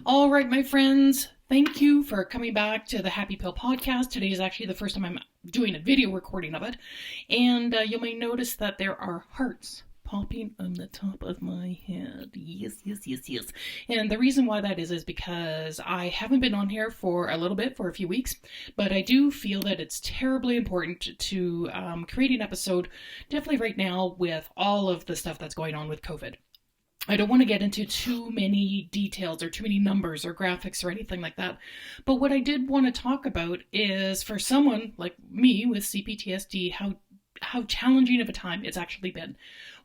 All right, my friends, thank you for coming back to the Happy Pill podcast. Today is actually the first time I'm doing a video recording of it, and you may notice that there are hearts popping on the top of my head. Yes, yes, yes, yes. And the reason why that is because I haven't been on here for a little bit, for a few weeks, but I do feel that it's terribly important to create an episode, definitely right now with all of the stuff that's going on with COVID. I don't want to get into too many details or too many numbers or graphics or anything like that. But what I did want to talk about is for someone like me with CPTSD, how challenging of a time it's actually been.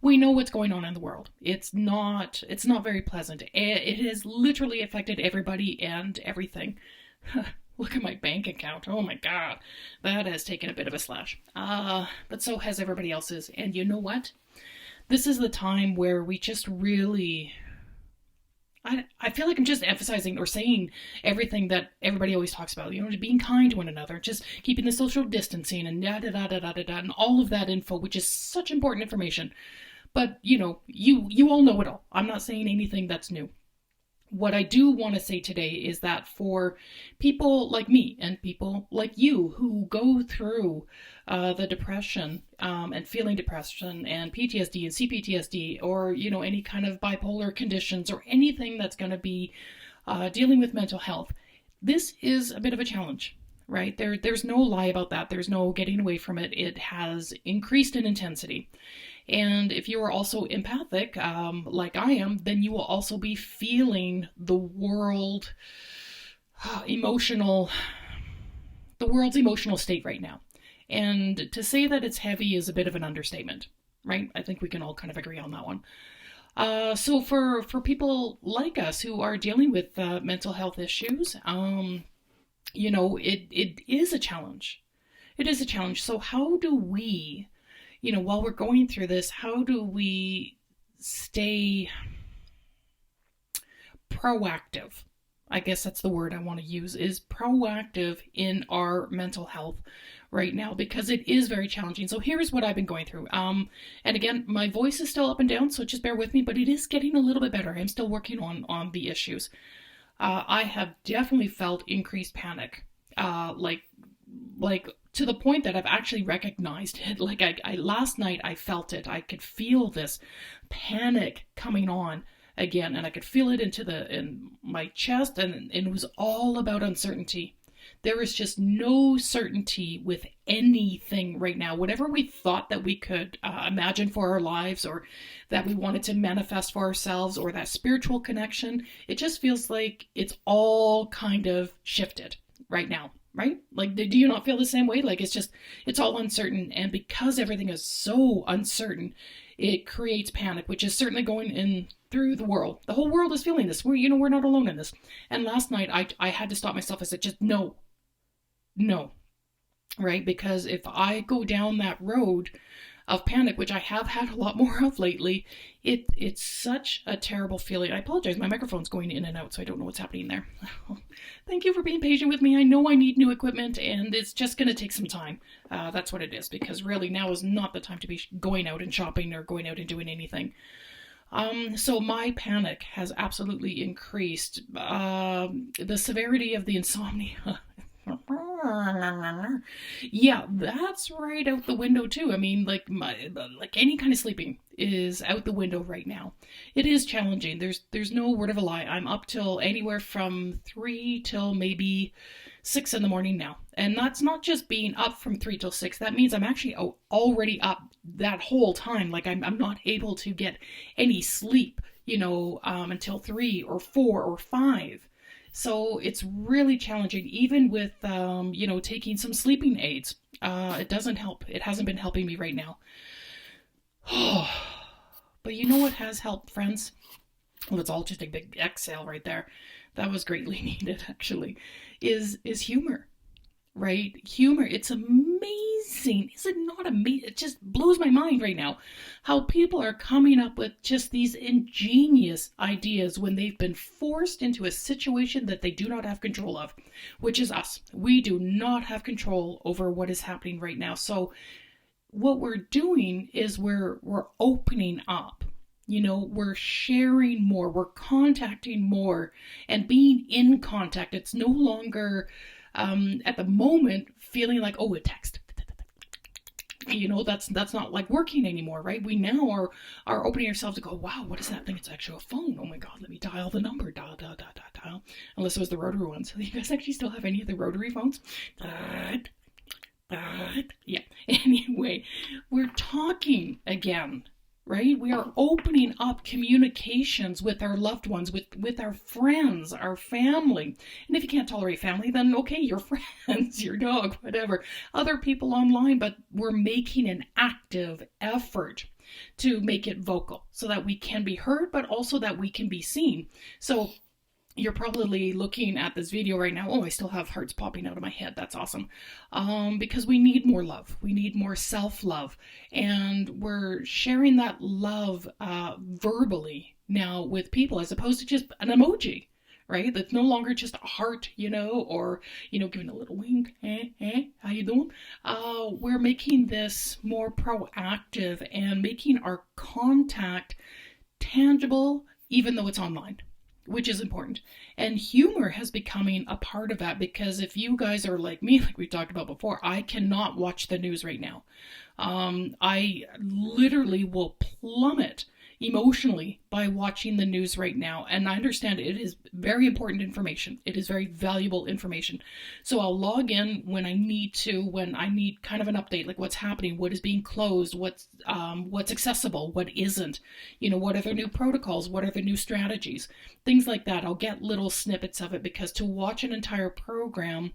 We know what's going on in the world. It's not very pleasant. It has literally affected everybody and everything. Look at my bank account. Oh my God. That has taken a bit of a slash. But so has everybody else's. And you know what? This is the time where we just really, I feel like I'm just emphasizing or saying everything that everybody always talks about, being kind to one another, just keeping the social distancing and da da da da da da da, and all of that info, which is such important information. But, you all know it all. I'm not saying anything that's new. What I do want to say today is that for people like me and people like you who go through the depression and feeling depression and PTSD and CPTSD or, any kind of bipolar conditions or anything that's going to be dealing with mental health, this is a bit of a challenge, right? There's no lie about that. There's no getting away from it. It has increased in intensity. And if you are also empathic, like I am, then you will also be feeling the world's emotional state right now. And to say that it's heavy is a bit of an understatement, right? I think we can all kind of agree on that one. So for people like us who are dealing with mental health issues, it is a challenge. It is a challenge. So how do we, while we're going through this, how do we stay proactive? I guess that's the word I want to use, is proactive in our mental health right now, because it is very challenging. So here's what I've been going through. And again, my voice is still up and down, so just bear with me, but it is getting a little bit better. I'm still working on the issues. I have definitely felt increased panic, like to the point that I've actually recognized it. Like I last night I felt it. I could feel this panic coming on again, and I could feel it in my chest, and it was all about uncertainty. There is just no certainty with anything right now. Whatever we thought that we could imagine for our lives, or that we wanted to manifest for ourselves, or that spiritual connection, it just feels like it's all kind of shifted right now. Right? Like, do you not feel the same way? Like, it's all uncertain. And because everything is so uncertain, it creates panic, which is certainly going in through the world. The whole world is feeling this. We're not alone in this. And last night, I had to stop myself. I said, just no, right? Because if I go down that road of panic, which I have had a lot more of lately, it's such a terrible feeling. I apologize, my microphone's going in and out, so I don't know what's happening there. Thank you for being patient with me. I know I need new equipment, and it's just going to take some time. That's what it is, because really now is not the time to be going out and shopping or going out and doing anything. So my panic has absolutely increased. The severity of the insomnia. Yeah, that's right out the window too. I mean, like any kind of sleeping is out the window right now. It is challenging. There's no word of a lie. I'm up till anywhere from 3 till maybe 6 in the morning now. And that's not just being up from 3 till 6. That means I'm actually already up that whole time. Like I'm not able to get any sleep, until 3 or 4 or 5. So it's really challenging, even with, taking some sleeping aids. It doesn't help. It hasn't been helping me right now. But you know what has helped, friends? Let's all just take a big exhale right there. That was greatly needed, actually. Is humor, right? Humor. It's amazing. Is it not amazing? It just blows my mind right now how people are coming up with just these ingenious ideas when they've been forced into a situation that they do not have control of, which is us. We do not have control over what is happening right now. So what we're doing is we're opening up. We're sharing more, we're contacting more, and being in contact. It's no longer at the moment feeling like, oh, a text. That's not like working anymore, right? We now are opening ourselves to go, wow, what is that thing? It's actually a phone. Oh my God, let me dial the number. Dial, dial, dial, dial, dial. Unless it was the rotary ones. You guys actually still have any of the rotary phones? Yeah. Anyway, we're talking again, right? We are opening up communications with our loved ones, with our friends, our family. And if you can't tolerate family, then okay, your friends, your dog, whatever, other people online, but we're making an active effort to make it vocal so that we can be heard, but also that we can be seen. So you're probably looking at this video right now. Oh, I still have hearts popping out of my head. That's awesome. Because we need more love. We need more self-love. And we're sharing that love verbally now with people as opposed to just an emoji, right? That's no longer just a heart, or, giving a little wink. How you doing? We're making this more proactive and making our contact tangible, even though it's online, which is important. And humor has becoming a part of that, because if you guys are like me, like we talked about before, I cannot watch the news right now. I literally will plummet emotionally by watching the news right now. And I understand it is very important information. It is very valuable information. So I'll log in when I need kind of an update, like what's happening, what is being closed, what's accessible, what isn't, what are the new protocols, what are the new strategies, things like that. I'll get little snippets of it, because to watch an entire program,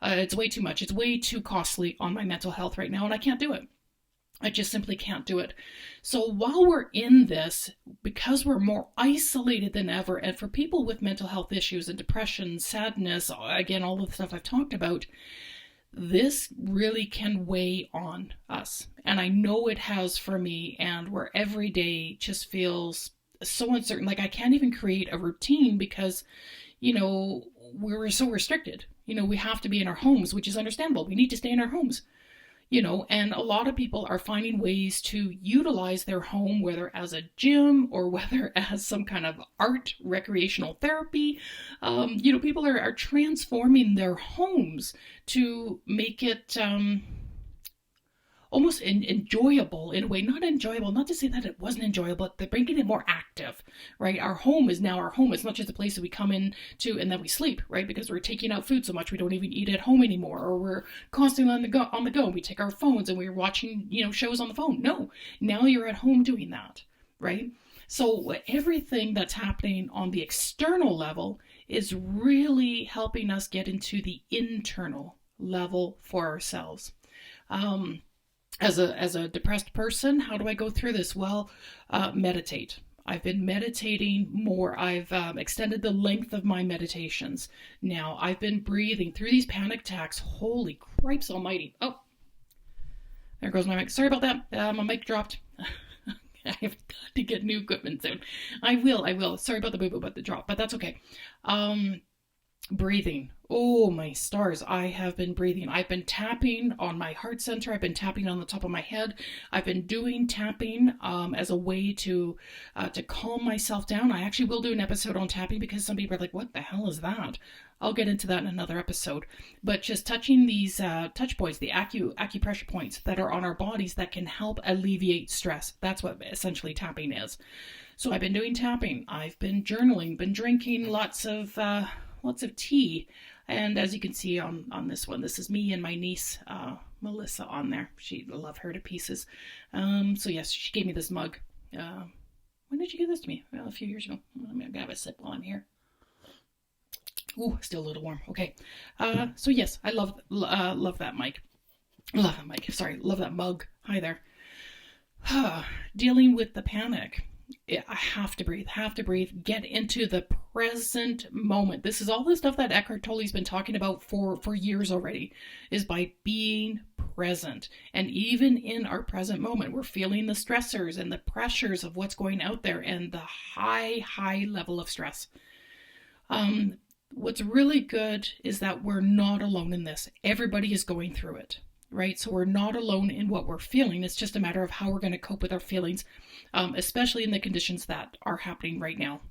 it's way too much. It's way too costly on my mental health right now, and I can't do it. I just simply can't do it. So while we're in this, because we're more isolated than ever, and for people with mental health issues and depression, sadness, again, all the stuff I've talked about, this really can weigh on us. And I know it has for me, and where every day just feels so uncertain. Like I can't even create a routine because, we're so restricted. We have to be in our homes, which is understandable. We need to stay in our homes. And a lot of people are finding ways to utilize their home, whether as a gym or whether as some kind of art, recreational therapy. People are transforming their homes to make it almost enjoyable in a way. Not enjoyable, not to say that it wasn't enjoyable, but they're making it more active, right? Our home is now our home. It's not just a place that we come into and then we sleep, right? Because we're taking out food so much we don't even eat at home anymore, or we're constantly on the go. We take our phones and we're watching, shows on the phone. No, now you're at home doing that, right? So everything that's happening on the external level is really helping us get into the internal level for ourselves. As a depressed person, how do I go through this? Well, meditate. I've been meditating more. I've extended the length of my meditations. Now, I've been breathing through these panic attacks. Holy cripes almighty. Oh, there goes my mic. Sorry about that. My mic dropped. I have got to get new equipment soon. I will. Sorry about the boo-boo, but the drop, but that's okay. Breathing. Oh, my stars. I have been breathing. I've been tapping on my heart center. I've been tapping on the top of my head. I've been doing tapping as a way to calm myself down. I actually will do an episode on tapping, because some people are like, what the hell is that? I'll get into that in another episode. But just touching these touch points, the acupressure points that are on our bodies that can help alleviate stress. That's what essentially tapping is. So I've been doing tapping. I've been journaling, been drinking lots of tea. And as you can see on this one, this is me and my niece, Melissa, on there. She love her to pieces. So yes, she gave me this mug. When did you give this to me? Well, a few years ago. I'm going to have a sip while I'm here. Ooh, still a little warm. Okay. So yes, I love that mic. Love that mic. Sorry, love that mug. Hi there. Dealing with the panic. I have to breathe, get into the present moment. This is all the stuff that Eckhart Tolle's been talking about for years already, is by being present. And even in our present moment, we're feeling the stressors and the pressures of what's going out there and the high level of stress. What's really good is that we're not alone in this. Everybody is going through it. right? So we're not alone in what we're feeling. It's just a matter of how we're going to cope with our feelings, especially in the conditions that are happening right now.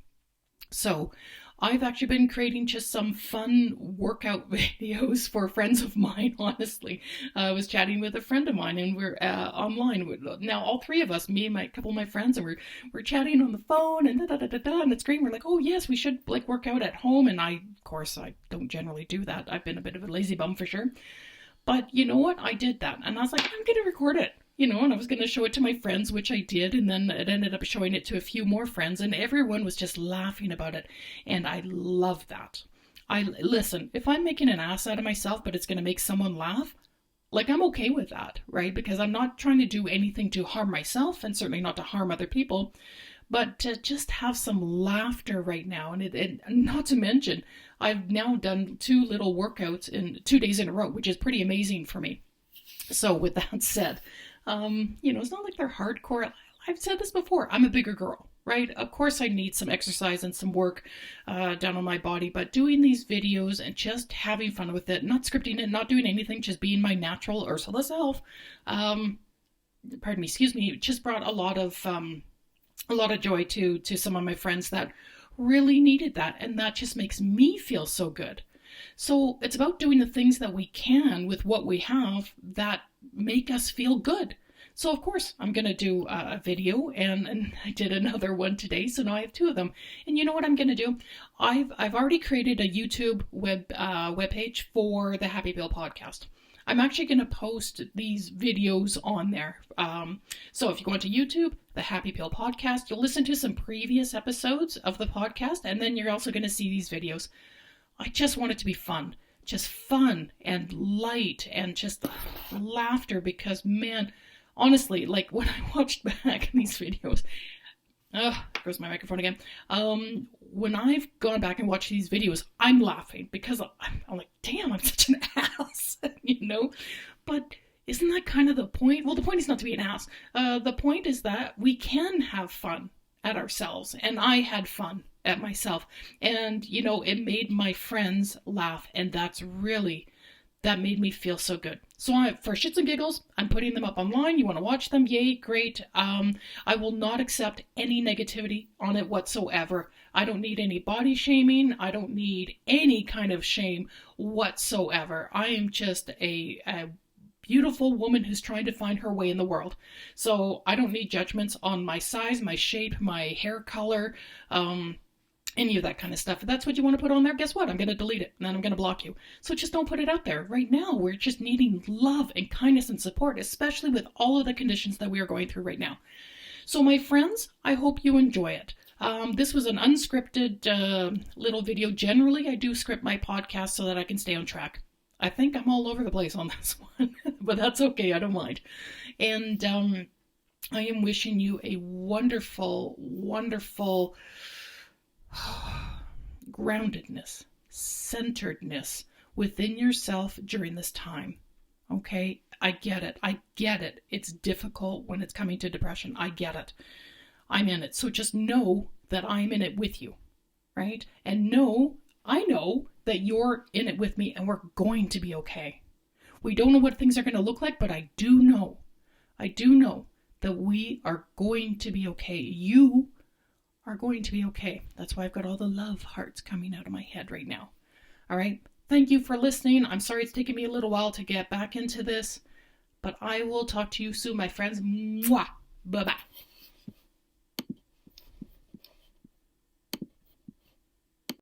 So I've actually been creating just some fun workout videos for friends of mine, honestly. I was chatting with a friend of mine and we're online. Now all three of us, me and a couple of my friends, and we're chatting on the phone and and it's great. We're like, oh yes, we should like work out at home. And of course, I don't generally do that. I've been a bit of a lazy bum for sure. But you know what? I did that. And I was like, I'm going to record it. And I was going to show it to my friends, which I did. And then it ended up showing it to a few more friends. And everyone was just laughing about it. And I love that. Listen, if I'm making an ass out of myself, but it's going to make someone laugh, like I'm okay with that, right? Because I'm not trying to do anything to harm myself and certainly not to harm other people. But to just have some laughter right now. And not to mention, I've now done 2 little workouts in 2 days in a row, which is pretty amazing for me. So with that said, it's not like they're hardcore. I've said this before. I'm a bigger girl, right? Of course I need some exercise and some work done on my body, but doing these videos and just having fun with it, not scripting it, not doing anything, just being my natural Ursula self, it just brought a lot of joy to some of my friends that really needed that, and that just makes me feel so good. So it's about doing the things that we can with what we have that make us feel good. So of course I'm going to do a video, and I did another one today, so now I have 2 of them. And you know what I'm going to do? I've already created a YouTube webpage for the Happy Pill podcast. I'm actually going to post these videos on there. So if you go into YouTube, the Happy Pill podcast, you'll listen to some previous episodes of the podcast, and then you're also going to see these videos. I just want it to be fun. Just fun and light and just laughter, because man, honestly, like when I watched back these videos, there goes my microphone again. When I've gone back and watched these videos, I'm laughing because I'm like, damn, I'm such an ass, But isn't that kind of the point? Well, the point is not to be an ass. The point is that we can have fun at ourselves, and I had fun at myself, and it made my friends laugh, and that made me feel so good. So for shits and giggles, I'm putting them up online. You want to watch them? Yay, great. I will not accept any negativity on it whatsoever. I don't need any body shaming. I don't need any kind of shame whatsoever. I am just a beautiful woman who's trying to find her way in the world. So I don't need judgments on my size, my shape, my hair color, any of that kind of stuff. If that's what you want to put on there, guess what? I'm going to delete it, and then I'm going to block you. So just don't put it out there. Right now, we're just needing love and kindness and support, especially with all of the conditions that we are going through right now. So my friends, I hope you enjoy it. This was an unscripted little video. Generally, I do script my podcast so that I can stay on track. I think I'm all over the place on this one, but that's okay. I don't mind. And I am wishing you a wonderful, wonderful groundedness, centeredness within yourself during this time. Okay? I get it. It's difficult when it's coming to depression. I get it. I'm in it. So just know that I'm in it with you, right? And I know that you're in it with me, and we're going to be okay. We don't know what things are going to look like, but I do know that we are going to be okay. You are going to be okay. That's why I've got all the love hearts coming out of my head right now. All right. Thank you for listening. I'm sorry it's taken me a little while to get back into this, but I will talk to you soon, my friends. Mwah. Bye-bye.